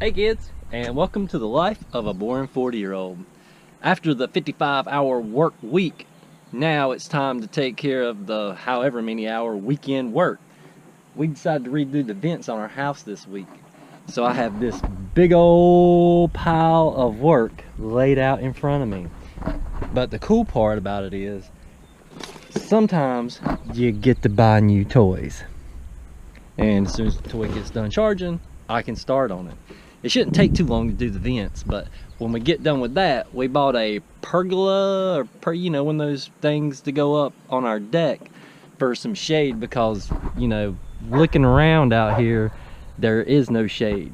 Hey kids, and welcome to the life of a boring 40-year-old. After the 55-hour work week, now it's time to take care of the however many hour weekend work. We decided to redo the vents on our house this week. So I have this big old pile of work laid out in front of me. But the cool part about it is, sometimes you get to buy new toys. And as soon as the toy gets done charging, I can start on it. It shouldn't take too long to do the vents, but when we get done with that, we bought a pergola, or one of those things to go up on our deck for some shade, because, looking around out here, there is no shade.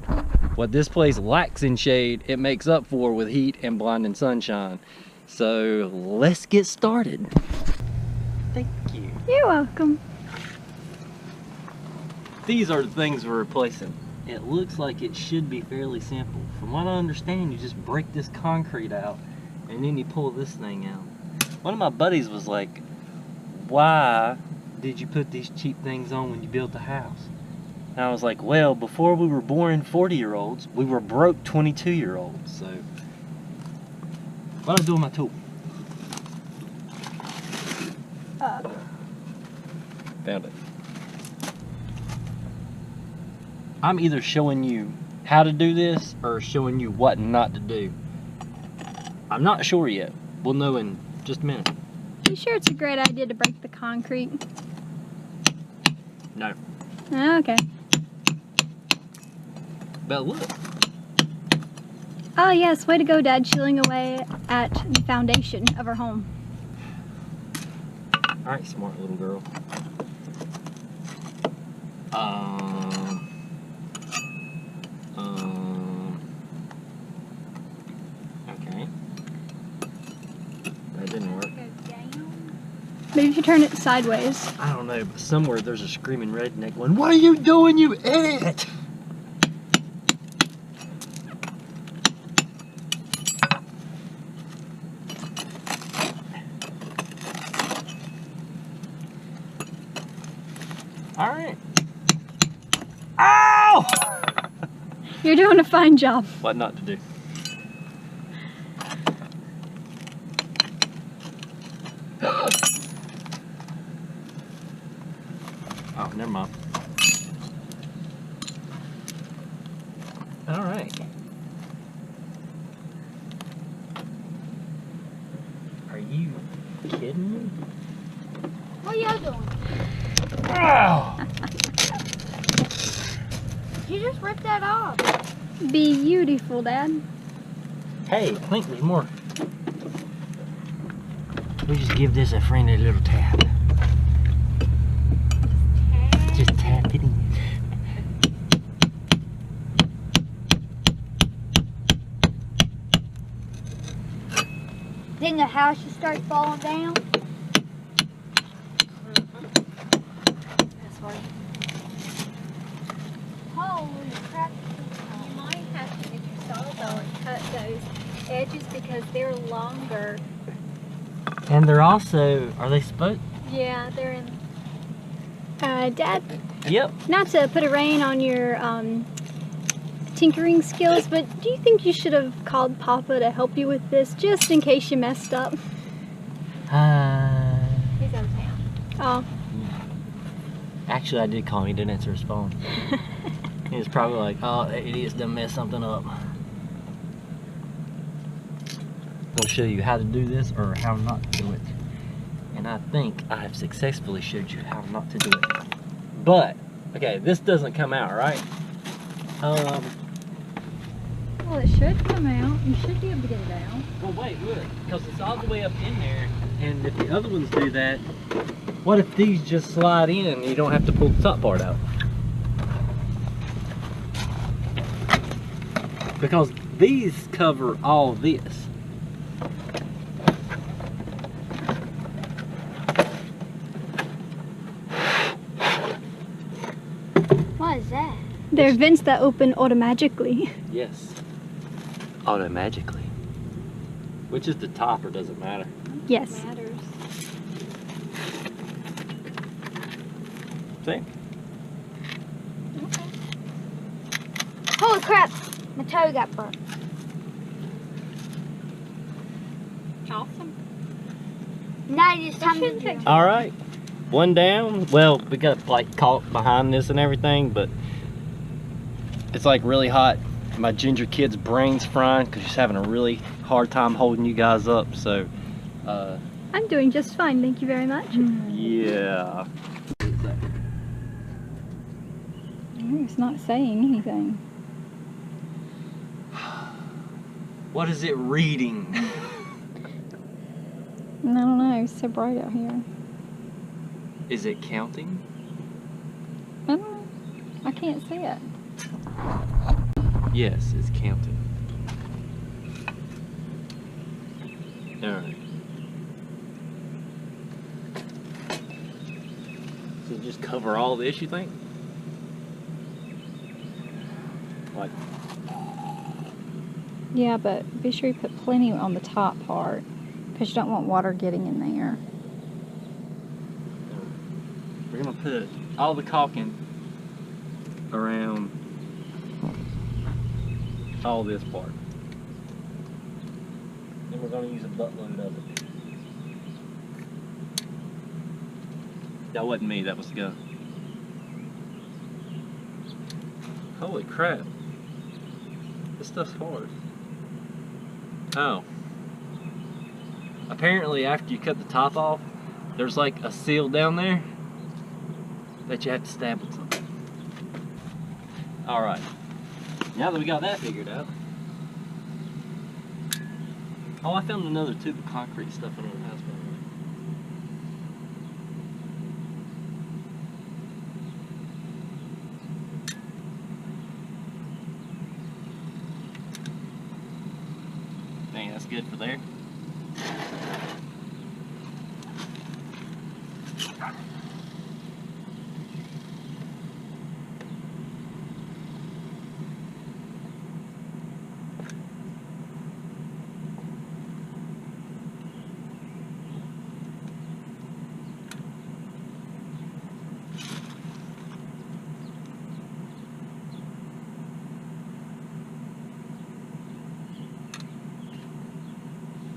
What this place lacks in shade, it makes up for with heat and blinding sunshine. So let's get started. Thank you. You're welcome. These are the things we're replacing. It looks like it should be fairly simple. From what I understand, you just break this concrete out and then you pull this thing out. One of my buddies was like, why did you put these cheap things on when you built the house? And I was like, well, before we were boring 40-year-olds, we were broke 22-year-olds. So, what do I do with my tool? Found it. I'm either showing you how to do this or showing you what not to do. I'm not sure yet. We'll know in just a minute. You sure it's a great idea to break the concrete? No. Okay. But look. Oh yes, way to go, Dad, chilling away at the foundation of our home. Alright, smart little girl. Okay. That didn't work. Maybe if you turn it sideways. I don't know, but somewhere there's a screaming redneck going, "What are you doing, you idiot?" Alright. Ow! You're doing a fine job. What not to do? Oh, never mind. Alright. Are you kidding me? What are y'all doing? Ow! You just ripped that off. Beautiful, Dad. Hey, I think there's more. We just give this a friendly little tap. Just tap it in. Then the house just starts falling down. That's why Holy crap. you might have to, if you saw though, cut those edges because they're longer. And they're also, are they supposed? Yeah, they're in. Dad, Yep. not to put a rein on your tinkering skills, but do you think you should have called Papa to help you with this, just in case you messed up? He's out of town. Oh. Actually, I did call him. He didn't answer his phone. He was probably like, "Oh, that idiot's done messed something up." We'll show you how to do this or how not to do it. And I think I have successfully showed you how not to do it. But, okay, this doesn't come out, right? Well, it should come out. You should be able to get it out. Well, wait, look, because it's all the way up in there, and if the other ones do that, what if these just slide in and you don't have to pull the top part out? Because these cover all this. What is that? They're vents that open automatically. Yes. Automagically. Which is the top, or does it matter? Yes. Matters. See? Holy crap! My toe got burnt. Awesome. Now it's time to shouldn't do take it. All right, one down. Well, we got like caught behind this and everything, but it's like really hot. My ginger kid's brain's frying because she's having a really hard time holding you guys up. So, I'm doing just fine, thank you very much. yeah. It's not saying anything. What is it reading? I don't know. It's so bright out here. Is it counting? I don't know. I can't see it. Yes, it's counting. All right. So just cover all this, you think? Like, Yeah, but be sure you put plenty on the top part because you don't want water getting in there. we're gonna put all the caulking around all this part. Then we're gonna use a buttload of it. That wasn't me, that was the gun. Holy crap. This stuff's hard. Oh. Apparently after you cut the top off, there's like a seal down there that you have to stab with something. Alright. Now that we got that figured out. Oh, I found another tube of concrete stuff under the house. Dang, that's good for there.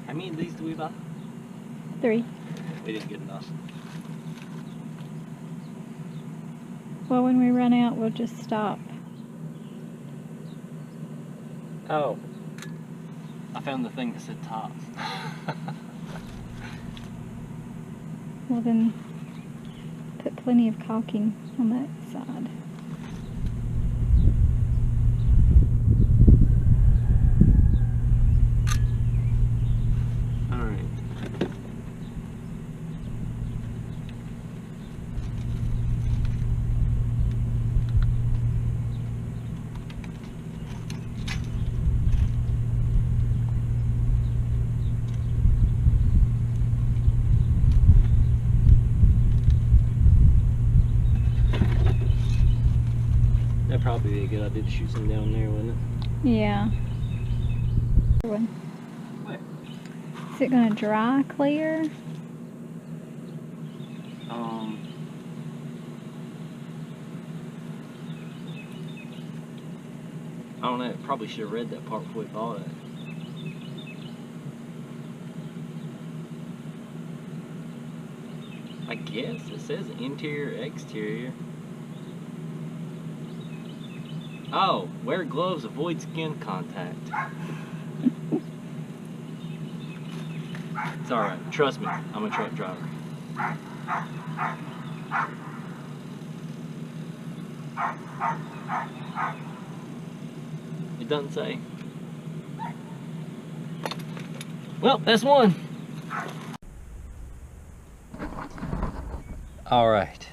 How many of these do we buy? 3. We didn't get enough. Well, when we run out, we'll just stop. Oh. I found the thing that said top. Well, then put plenty of caulking on that side. Alright. That'd probably be a good idea to shoot some down there, wouldn't it? Yeah. One. Where? Is it going to dry clear? I don't know, probably should have read that part before we bought it. I guess it says interior, exterior. Oh, wear gloves, avoid skin contact. It's alright, trust me, I'm a truck driver. It doesn't say. Well, that's one. Alright.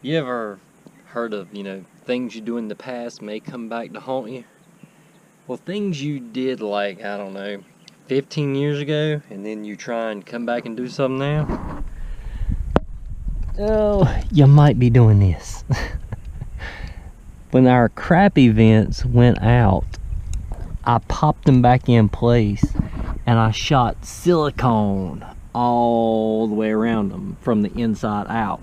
You ever heard of, things you do in the past may come back to haunt you? Well, things you did like, I don't know, 15 years ago, and then you try and come back and do something now? Oh, you might be doing this. When our crap events went out, I popped them back in place and I shot silicone all the way around them from the inside out.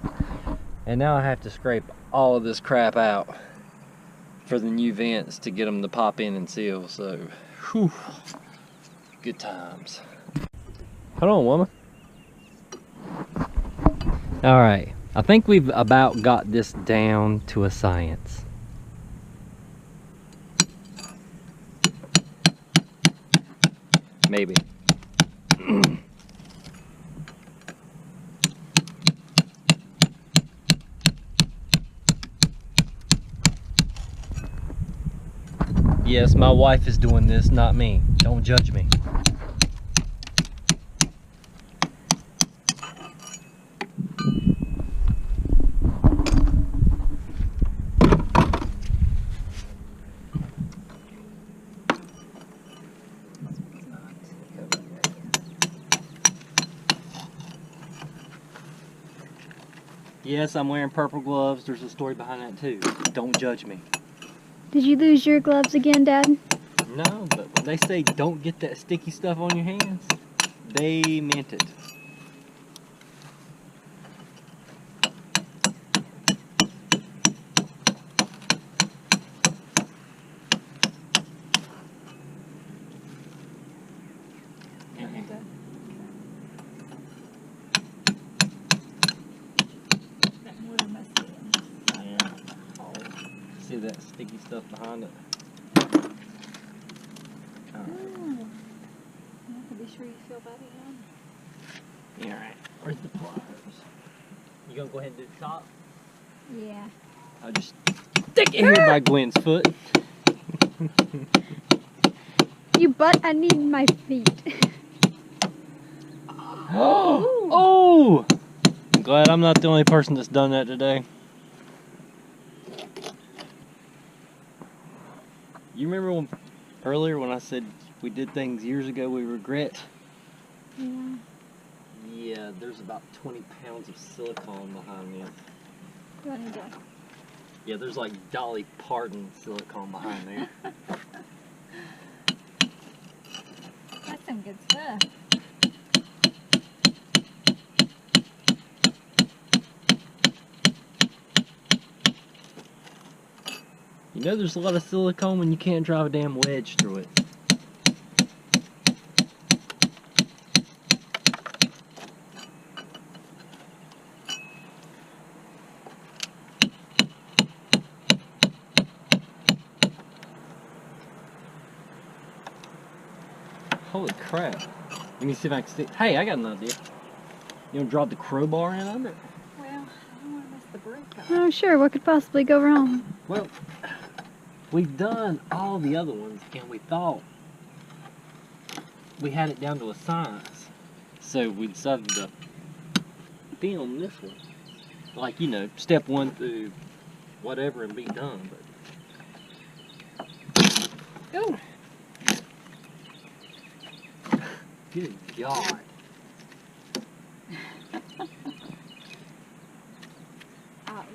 And now I have to scrape all of this crap out for the new vents to get them to pop in and seal. So, whew, good times. Hold on, woman. All right, I think we've about got this down to a science. Maybe. Yes, my wife is doing this, not me. Don't judge me. Yes, I'm wearing purple gloves. There's a story behind that too. Don't judge me. Did you lose your gloves again, Dad? No, but when they say don't get that sticky stuff on your hands, they meant it. See that sticky stuff behind it? Be sure you fill that in. Alright, where's the pliers? You gonna go ahead and do the top? Yeah. I'll just stick it here by Gwen's foot. You butt, I need my feet. Oh! I'm glad I'm not the only person that's done that today. You remember earlier when I said we did things years ago we regret? Yeah. Yeah, there's about 20 pounds of silicone behind this. Do I need to? Yeah, there's like Dolly Parton silicone behind there. That's some good stuff. You know there's a lot of silicone when you can't drive a damn wedge through it. Holy crap. Let me see if I can see. Hey, I got an idea. You want to drop the crowbar in under it? Well, I don't want to mess the brake up. Oh, sure. What could possibly go wrong? Well, we've done all the other ones and we thought we had it down to a science. So we decided to film this one. Like, you know, step 1 through whatever and be done. But Ooh. good God.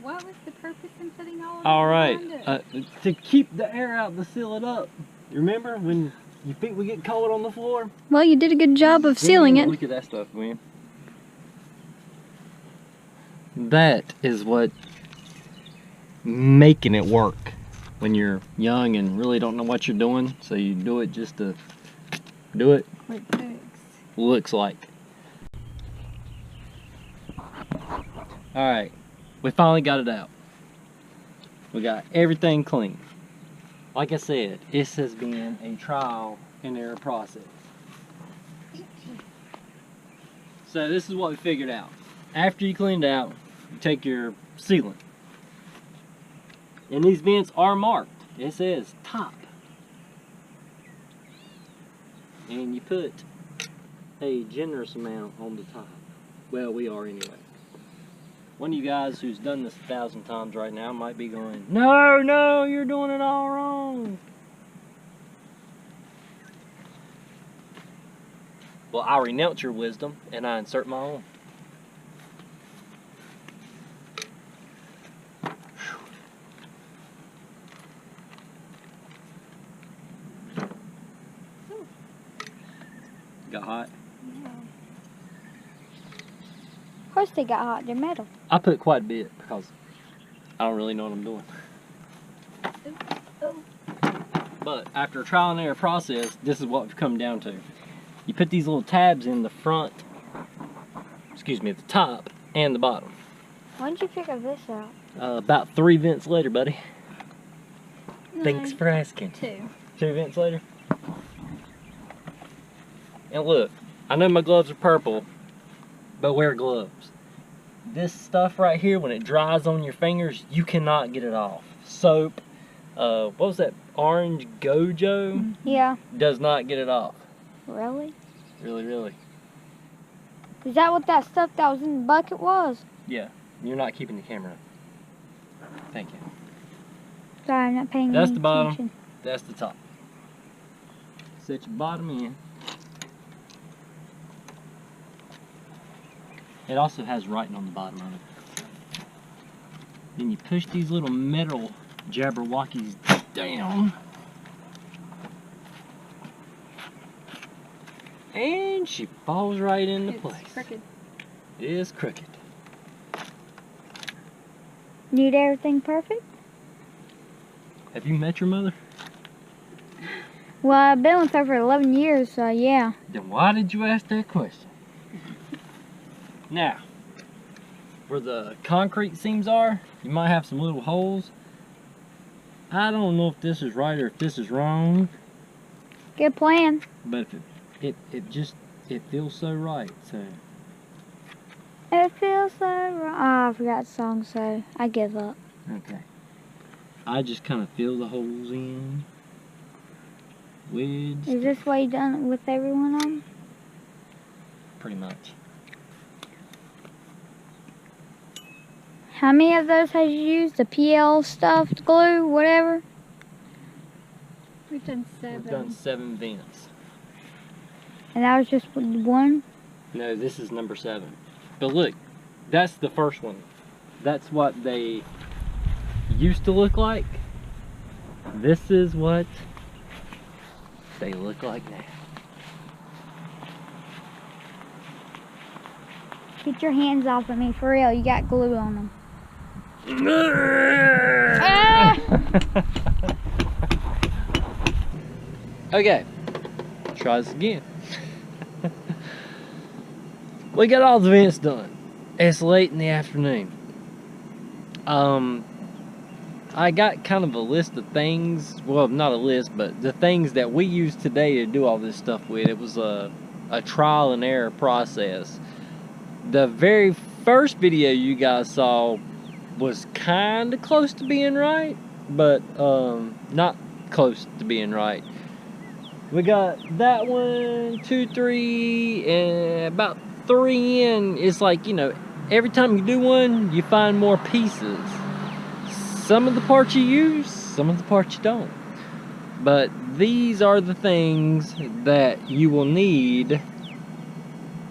What was the purpose in putting all of All that right, behind it? to keep the air out to seal it up. You remember when you think we get cold on the floor? Well, you did a good job of sealing it. Look at that stuff, man. That is what making it work when you're young and really don't know what you're doing. So you do it just to do it. Quick fix. Looks like. All right, we finally got it out. We got everything clean. Like I said, this has been a trial and error process. So this is what we figured out. After you clean it out, you take your sealant. And these vents are marked. It says top. And you put a generous amount on the top. Well, we are anyway. One of you guys who's done this 1,000 times right now might be going, no, you're doing it all wrong. Well, I renounce your wisdom and I insert my own. Got hot? Yeah. Of course they got hot. They're metal. I put quite a bit because I don't really know what I'm doing. Ooh. But after a trial and error process, this is what we've come down to. You put these little tabs in the front, excuse me, at the top and the bottom. When did you figure this out? About 3 vents later, buddy. Thanks for asking. 2. 2 vents later. And look, I know my gloves are purple, but wear gloves. This stuff right here, when it dries on your fingers, you cannot get it off. Soap, what was that, orange Gojo? Yeah. Does not get it off. Really? Really. Is that what that stuff that was in the bucket was? Yeah, you're not keeping the camera. Thank you. Sorry, I'm not paying That's any the bottom. attention. That's the top. Set your bottom in. It also has writing on the bottom of it. Then you push these little metal Jabberwockies down. And she falls right into place. Crooked. It is crooked. Need everything perfect? Have you met your mother? Well, I've been with her for 11 years, so yeah. Then why did you ask that question? Now, where the concrete seams are, you might have some little holes. I don't know if this is right or if this is wrong, Good plan. but if it feels so right. So It feels so wrong. Oh, I forgot the song, so I give up. okay, I just kind of fill the holes in. Wedge, Is this what you done it with everyone on? pretty much. How many of those has you used? The PL stuff, glue, whatever? We've done 7. We've done 7 vents. And that was just one? No, this is number 7. But look, that's the first one. That's what they used to look like. This is what they look like now. Get your hands off of me, for real. You got glue on them. Okay, try this again. We got all the vents done. It's late in the afternoon. I got kind of a list of things, well, not a list, but the things that we use today to do all this stuff with. It was a trial and error process. The very first video you guys saw was kind of close to being right, but not close to being right. We got that 1, 2, 3, and about 3 in. It's like, you know, every time you do one, you find more pieces. Some of the parts you use, some of the parts you don't. But these are the things that you will need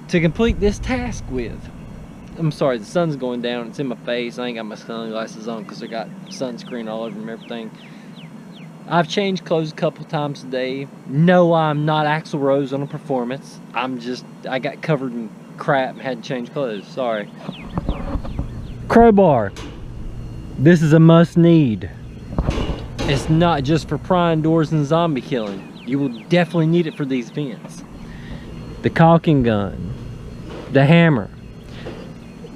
to complete this task with. I'm sorry, the sun's going down, it's in my face. I ain't got my sunglasses on because I got sunscreen all over them and everything. I've changed clothes a couple times today. No, I'm not Axl Rose on a performance. I got covered in crap and had to change clothes, sorry. Crowbar. This is a must need. It's not just for prying doors and zombie killing. You will definitely need it for these vents. The caulking gun. The hammer.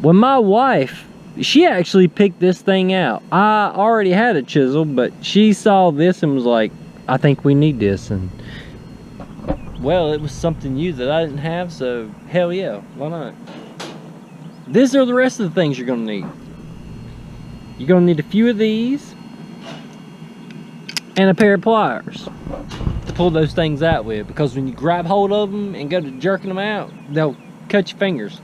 When my wife, she actually picked this thing out. I already had a chisel, but she saw this and was like, I think we need this. And well, it was something new that I didn't have, so hell yeah, why not? These are the rest of the things you're gonna need. You're gonna need a few of these and a pair of pliers to pull those things out with, because when you grab hold of them and go to jerking them out, they'll cut your fingers.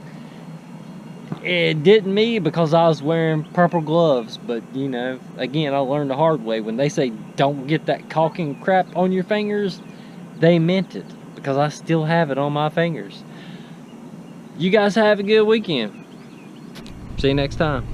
It didn't me because I was wearing purple gloves, but you know, again, I learned the hard way. When they say don't get that caulking crap on your fingers, they meant it, because I still have it on my fingers. You guys have a good weekend. See you next time.